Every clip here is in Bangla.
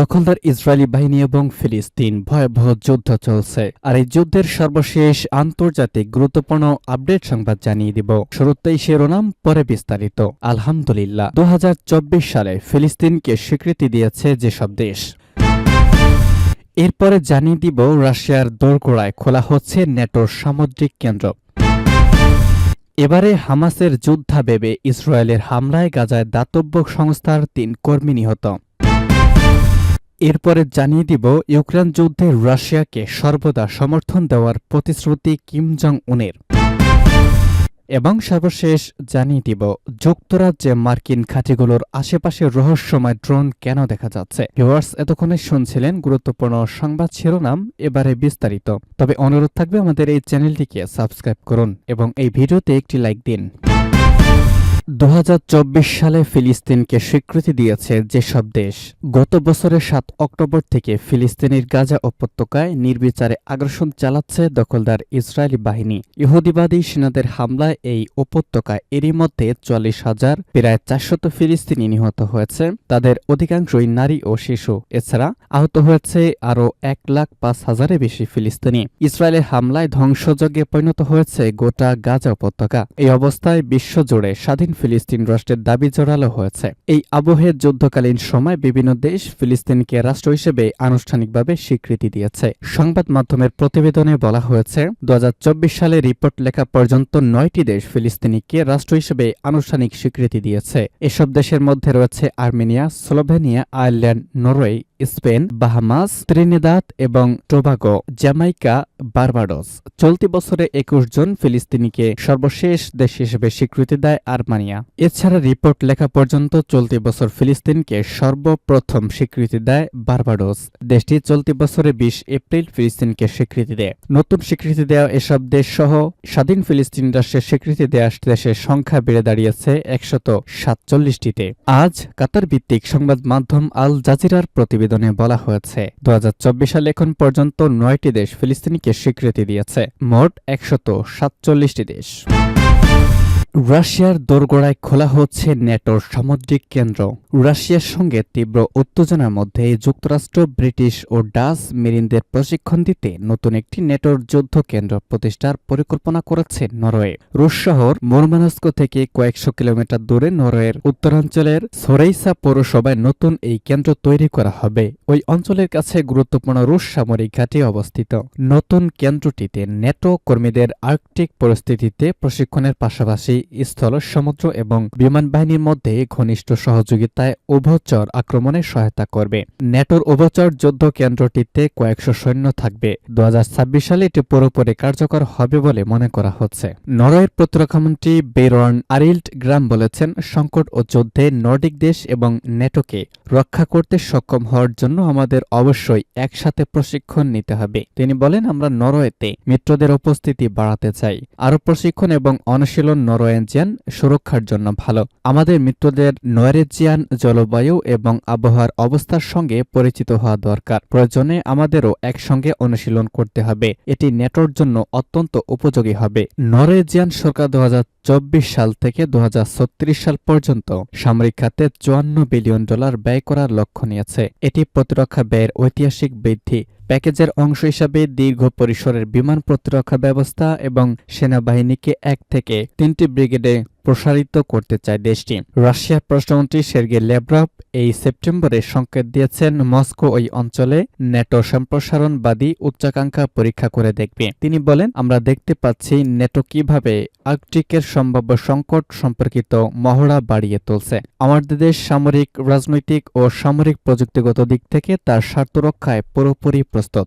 দখলদার ইসরায়েলি বাহিনী এবং ফিলিস্তিন ভয়াবহ যুদ্ধ চলছে। আর এই যুদ্ধের সর্বশেষ আন্তর্জাতিক গুরুত্বপূর্ণ আপডেট সংবাদ জানিয়ে দিব। শুরুতেই শিরোনাম, পরে বিস্তারিত। আলহামদুলিল্লাহ, 2024 সালে ফিলিস্তিনকে স্বীকৃতি দিয়েছে যেসব দেশ। এরপরে জানিয়ে দিব রাশিয়ার দোরগোড়ায় খোলা হচ্ছে নেটোর সামুদ্রিক কেন্দ্র। এবারে হামাসের যুদ্ধাবেগে ইসরায়েলের হামলায় গাজায় দাতব্য সংস্থার 3 কর্মী নিহত। এরপরে জানিয়ে দিব ইউক্রেন যুদ্ধে রাশিয়াকে সর্বদা সমর্থন দেওয়ার প্রতিশ্রুতি কিম জং উনের। এবং সর্বশেষ জানিয়ে দিব যুক্তরাজ্যে মার্কিন ঘাঁটিগুলোর আশেপাশে রহস্যময় ড্রোন কেন দেখা যাচ্ছে। ভিউয়ার্স, এতক্ষণে শুনছিলেন গুরুত্বপূর্ণ সংবাদ শিরোনাম, এবারে বিস্তারিত। তবে অনুরোধ থাকবে আমাদের এই চ্যানেলটিকে সাবস্ক্রাইব করুন এবং এই ভিডিওতে একটি লাইক দিন। 2024 সালে ফিলিস্তিনকে স্বীকৃতি দিয়েছে যেসব দেশ। গত বছরের 7 অক্টোবর থেকে ফিলিস্তিনের গাজা উপত্যকায় নির্বিচারে আগ্রাসন চালাচ্ছে দখলদার ইসরায়েলি বাহিনী। ইহুদিবাদী সেনাদের হামলায় এই উপত্যকায় এরই মধ্যে 40,000 প্রায় 400 ফিলিস্তিনি নিহত হয়েছে। তাদের অধিকাংশই নারী ও শিশু। এছাড়া আহত হয়েছে আরও 1,05,000-এর বেশি ফিলিস্তিনি। ইসরায়েলের হামলায় ধ্বংসযজ্ঞে পরিণত হয়েছে গোটা গাজা উপত্যকা। এই অবস্থায় বিশ্বজুড়ে স্বাধীন ফিলিস্তিন রাষ্ট্রের দাবি জোরালো হয়েছে। এই আবহে যুদ্ধকালীন সময় বিভিন্ন দেশ ফিলিস্তিনকে রাষ্ট্র হিসেবে আনুষ্ঠানিকভাবে স্বীকৃতি দিয়েছে। সংবাদ মাধ্যমের প্রতিবেদনে বলা হয়েছে 2024 সালে রিপোর্ট লেখা পর্যন্ত 9টি দেশ ফিলিস্তিনিকে রাষ্ট্র হিসেবে আনুষ্ঠানিক স্বীকৃতি দিয়েছে। এসব দেশের মধ্যে রয়েছে Armenia, Slovenia, Ireland, Norway, Spain, Bahamas, Trinidad এবং টোবাগো, জ্যামাইকা, বার্বাডোস। চলতি বছরে 21 জন ফিলিস্তিনিকে সর্বশেষ দেশ হিসেবে স্বীকৃতি দেয় আর্মেনিয়া। এছাড়া রিপোর্ট লেখা পর্যন্ত চলতি বছর ফিলিস্তিনকে সর্বপ্রথম স্বীকৃতি দেয় বার্বাডোস। দেশটি চলতি বছরে 20 এপ্রিল ফিলিস্তিনকে স্বীকৃতি দেয়। নতুন স্বীকৃতি দেওয়া এসব দেশ সহ স্বাধীন ফিলিস্তিন রাষ্ট্রের স্বীকৃতি দেওয়া দেশের সংখ্যা বেড়ে দাঁড়িয়েছে 147টিতে। আজ কাতার ভিত্তিক সংবাদ মাধ্যম আল জাজিরার প্রতিবেদনে বলা হয়েছে 2024 সালে এখন পর্যন্ত 9টি দেশ ফিলিস্তিনিকে স্বীকৃতি দিয়েছে। মোট 147টি দেশ। রাশিয়ার দোরগোড়ায় খোলা হচ্ছে নেটোর সামুদ্রিক কেন্দ্র। রাশিয়ার সঙ্গে তীব্র উত্তেজনার মধ্যে যুক্তরাষ্ট্র, ব্রিটিশ ও ডাচ মেরিনদের প্রশিক্ষণ দিতে নতুন একটি নেটোর যুদ্ধ কেন্দ্র প্রতিষ্ঠার পরিকল্পনা করেছে নরওয়ে। রুশ শহর মুরমানস্ক থেকে কয়েকশো কিলোমিটার দূরে নরওয়ের উত্তরাঞ্চলের সোরেইসা পৌরসভায় নতুন এই কেন্দ্র তৈরি করা হবে। ওই অঞ্চলের কাছে গুরুত্বপূর্ণ রুশ সামরিক ঘাঁটি অবস্থিত। নতুন কেন্দ্রটিতে নেটো কর্মীদের আর্কটিক পরিস্থিতিতে প্রশিক্ষণের পাশাপাশি স্থল, সমুদ্র এবং বিমান বাহিনীর মধ্যে ঘনিষ্ঠ সহযোগিতায় উভচর আক্রমণে সহায়তা করবে। নেটোর উভচর যুদ্ধ কেন্দ্রটিতে কয়েকশো সৈন্য থাকবে। 2026 সালে এটি পুরোপুরি কার্যকর হবে বলে মনে করা হচ্ছে। নরওয়ের প্রতিরক্ষামন্ত্রী বেরন আরিল্ড গ্রাম বলেছেন, সংকট ও যুদ্ধে নর্ডিক দেশ এবং নেটোকে রক্ষা করতে সক্ষম হওয়ার জন্য আমাদের অবশ্যই একসাথে প্রশিক্ষণ নিতে হবে। তিনি বলেন, আমরা নরওয়েতে মিত্রদের উপস্থিতি বাড়াতে চাই। আরও প্রশিক্ষণ এবং অনুশীলন নরওয়েজিয়ান সুরক্ষার জন্য ভালো। আমাদের মিত্রদের নরওয়েজিয়ান জলবায়ু এবং আবহাওয়ার অবস্থার সঙ্গে পরিচিত হওয়া দরকার। প্রয়োজনে আমাদেরও একসঙ্গে অনুশীলন করতে হবে। এটি নেটোর জন্য অত্যন্ত উপযোগী হবে। নরওয়েজিয়ান সরকার 2024 সাল থেকে 2036 সাল পর্যন্ত সামরিক খাতে $54 বিলিয়ন ব্যয় করার লক্ষ্য নিয়েছে। এটি প্রতিরক্ষা ব্যয়ের ঐতিহাসিক বৃদ্ধি। প্যাকেজের অংশ হিসাবে দীর্ঘ পরিসরের বিমান প্রতিরক্ষা ব্যবস্থা এবং সেনাবাহিনীকে 1 থেকে 3টি ব্রিগেডে প্রসারিত করতে চায় দেশটি। রাশিয়ার পররাষ্ট্রমন্ত্রী সের্গেই ল্যাভরভ এই সেপ্টেম্বরে সংকেত দিয়েছেন মস্কো ওই অঞ্চলে নেটো সম্প্রসারণবাদী উচ্চাকাঙ্ক্ষা পরীক্ষা করে দেখবে। তিনি বলেন, আমরা দেখতে পাচ্ছি নেটো কিভাবে আর্কটিকের সম্ভাব্য সংকট সম্পর্কিত মহড়া বাড়িয়ে তুলছে। আমাদের দেশ সামরিক, রাজনৈতিক ও সামরিক প্রযুক্তিগত দিক থেকে তার স্বার্থ রক্ষায় পুরোপুরি প্রস্তুত।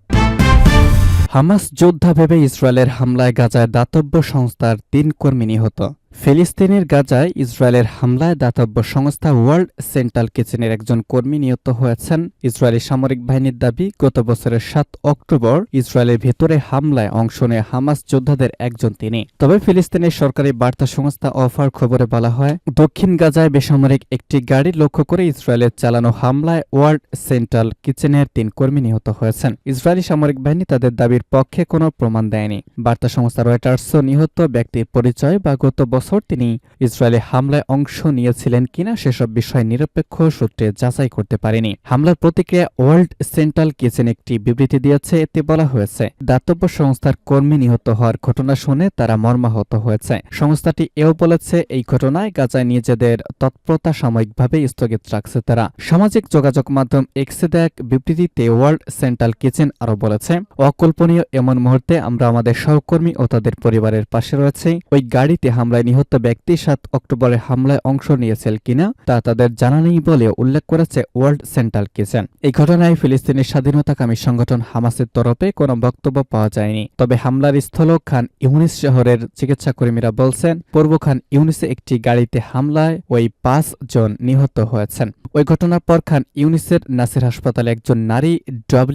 হামাস যুদ্ধাবেগে ইসরায়েলের হামলায় গাজায় দাতব্য সংস্থার 3 কর্মী নিহত। ফিলিস্তিনের গাজায় ইসরায়েলের হামলায় দাতব্য সংস্থা ওয়ার্ল্ড সেন্ট্রাল কিচেনের একজন কর্মী নিহত হয়েছেন। ইসরায়েলি সামরিক বাহিনীর দাবি, গত বছরের 7 অক্টোবর ইসরায়েলের ভেতরে হামলায় অংশ নেয় হামাস যোদ্ধাদের একজন তিনি। তবে ফিলিস্তিনের সরকারি বার্তা সংস্থা অফার খবরে বলা হয়, দক্ষিণ গাজায় বেসামরিক একটি গাড়ি লক্ষ্য করে ইসরায়েলের চালানো হামলায় ওয়ার্ল্ড সেন্ট্রাল কিচেনের 3 কর্মী নিহত হয়েছেন। ইসরায়েলি সামরিক বাহিনী তাদের দাবির পক্ষে কোনো প্রমাণ দেয়নি। বার্তা সংস্থা রয়টার্সও নিহত ব্যক্তির পরিচয় বা গত বছর বছর তিনি ইসরায়েলে হামলায় অংশ নিয়েছিলেন কিনা সেসব বিষয় নিরপেক্ষ সূত্রে যাচাই করতে পারেনি। হামলার প্রতিক্রিয়া ওয়ার্ল্ড সেন্ট্রাল কিচেন একটি বিবৃতি দিয়েছে। এতে বলা হয়েছে, দাতব্য সংস্থার কর্মী নিহত হওয়ার ঘটনা শুনে তারা মর্মাহত হয়েছে। সংস্থাটি এও বলেছে, এই ঘটনায় গাজায় নিজেদের তৎপরতা সাময়িকভাবে স্থগিত রাখছে তারা। সামাজিক যোগাযোগ মাধ্যম এক্সে দেয়া এক বিবৃতিতে ওয়ার্ল্ড সেন্ট্রাল কিচেন আরও বলেছে, অকল্পনীয় এমন মুহূর্তে আমরা আমাদের সহকর্মী ও তাদের পরিবারের পাশে রয়েছে। ওই গাড়িতে হামলায় নিহত ব্যক্তি 7 অক্টোবরের হামলায় অংশ নিয়েছিল কিনা তা তাদের জানা নেই বলে উল্লেখ করেছে ওয়ার্ল্ড সেন্ট্রাল কিচেন। এই ঘটনায় ফিলিস্তিনের স্বাধীনতাকামী সংগঠন হামাসের তরফে কোনো বক্তব্য পাওয়া যায়নি। তবে হামলার স্থল খান ইউনিস শহরের চিকিৎসাকর্মীরা বলছেন, পূর্ব খান ইউনিসে একটি গাড়িতে হামলায় ওই 5 জন নিহত হয়েছেন। ওই ঘটনার পর খান ইউনিসের নাসির হাসপাতালে একজন নারী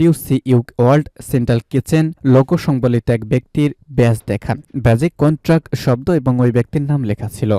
WCU World Central Kitchen logo সংবলিত এক ব্যক্তির ব্যাজ দেখান। ব্যাজে কন্ট্রাক্ট শব্দ এবং ওই ব্যক্তির নাম লেখা ছিল।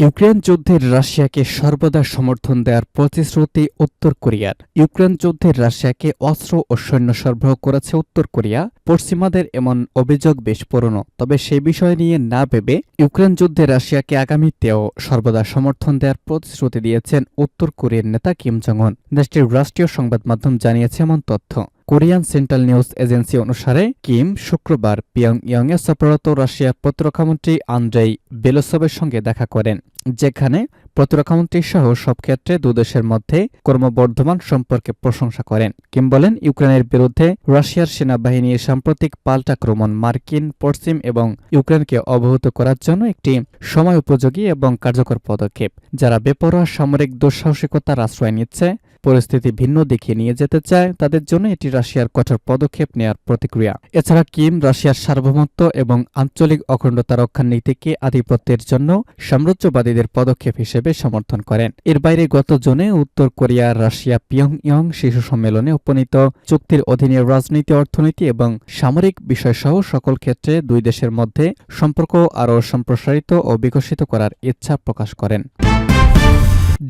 ইউক্রেন যুদ্ধের রাশিয়াকে সর্বদা সমর্থন দেওয়ার প্রতিশ্রুতি উত্তর কোরিয়ার। ইউক্রেন যুদ্ধের রাশিয়াকে অস্ত্র ও সৈন্য সরবরাহ করেছে উত্তর কোরিয়া। পশ্চিমাদের এমন অভিযোগ বেশ পুরনো, তবে সে বিষয় নিয়ে না ভেবে ইউক্রেন যুদ্ধে রাশিয়াকে আগামীতেও সর্বদা সমর্থন দেওয়ার প্রতিশ্রুতি দিয়েছেন উত্তর কোরিয়ার নেতা কিম জং উন। দেশটির রাষ্ট্রীয় সংবাদ মাধ্যম জানিয়েছে এমন তথ্য। কোরিয়ান সেন্ট্রাল নিউজ এজেন্সি অনুসারে কিম শুক্রবার পিয়ংইয়ংয়ে সফররত রাশিয়ার প্রতিরক্ষামন্ত্রী আন্দ্রেই বেলোসভের সঙ্গে দেখা করেন, যেখানে প্রতিরক্ষামন্ত্রী সহ সব ক্ষেত্রে দুদেশের মধ্যে ক্রমবর্ধমান সম্পর্কে প্রশংসা করেন। কিম বলেন, ইউক্রেনের বিরুদ্ধে রাশিয়ার সেনাবাহিনীর সাম্প্রতিক পাল্টাক্রমণ মার্কিন, পশ্চিম এবং ইউক্রেনকে অবহিত করার জন্য একটি সময় উপযোগী এবং কার্যকর পদক্ষেপ। যারা বেপরোয়া সামরিক দুঃসাহসিকতার আশ্রয় নিচ্ছে, পরিস্থিতি ভিন্ন দিকে নিয়ে যেতে চায়, তাদের জন্য এটি রাশিয়ার কঠোর পদক্ষেপ নেওয়ার প্রতিক্রিয়া। এছাড়া কিম রাশিয়ার সার্বভৌমত্ব এবং আঞ্চলিক অখণ্ডতা রক্ষার নীতিকে আধিপত্যের জন্য সাম্রাজ্যবাদীদের পদক্ষেপ হিসেবে সমর্থন করেন। এর বাইরে গত জুনে উত্তর কোরিয়া রাশিয়া পিয়ংইয়ং শীর্ষ সম্মেলনে উপনীত চুক্তির অধীনে রাজনীতি, অর্থনীতি এবং সামরিক বিষয়সহ সকল ক্ষেত্রে দুই দেশের মধ্যে সম্পর্ক আরও সম্প্রসারিত ও বিকশিত করার ইচ্ছা প্রকাশ করেন।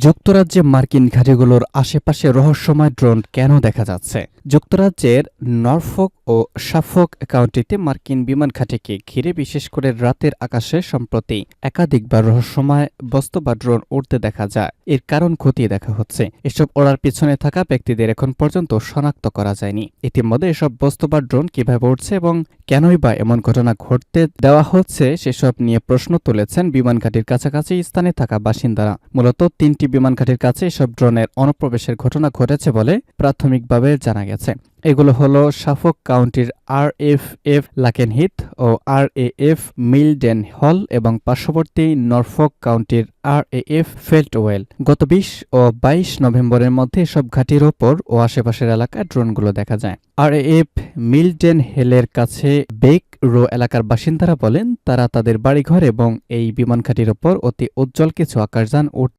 যুক্তরাজ্যে মার্কিন ঘাঁটিগুলোর আশেপাশে রহস্যময় ড্রোন কেন দেখা যাচ্ছে? যুক্তরাজ্যের নরফোক ও সাফোক কাউন্টিতে মার্কিন বিমান ঘাঁটিকে ঘিরে বিশেষ করে রাতের আকাশে সম্প্রতি একাধিকবার রহস্যময় বস্তু বা ড্রোন উড়তে দেখা যায়। এর কারণ খতিয়ে দেখা হচ্ছে। এসব ওড়ার পিছনে থাকা ব্যক্তিদের এখন পর্যন্ত শনাক্ত করা যায়নি। ইতিমধ্যে এসব বস্তু বা ড্রোন কিভাবে উড়ছে এবং কেনই বা এমন ঘটনা ঘটতে দেওয়া হচ্ছে সেসব নিয়ে প্রশ্ন তুলেছেন বিমান ঘাঁটির কাছাকাছি স্থানে থাকা বাসিন্দারা। মূলত 3টি বিমান ঘাঁটির কাছে এসব ড্রোনের অনুপ্রবেশের ঘটনা ঘটেছে বলে প্রাথমিকভাবে জানা গেছে। এগুলো হলো সাফোক কাউন্টির RFF লাকেনহিথ ও RAF মিলডেন হল এবং পার্শ্ববর্তী নরফোক কাউন্টির RAF ফেল্টওয়েল। গত 20 ও 22 নভেম্বরের মধ্যে এসব ঘাঁটির ওপর ও আশেপাশের এলাকায় ড্রোনগুলো দেখা যায়। RAF মিলডেন হেলের কাছে বেক রো এলাকার বাসিন্দারা বলেন, তারা তাদের বাড়িঘর এবং এই বিমান ঘাঁটির ওপর অতি উজ্জ্বল কিছু আকাশযান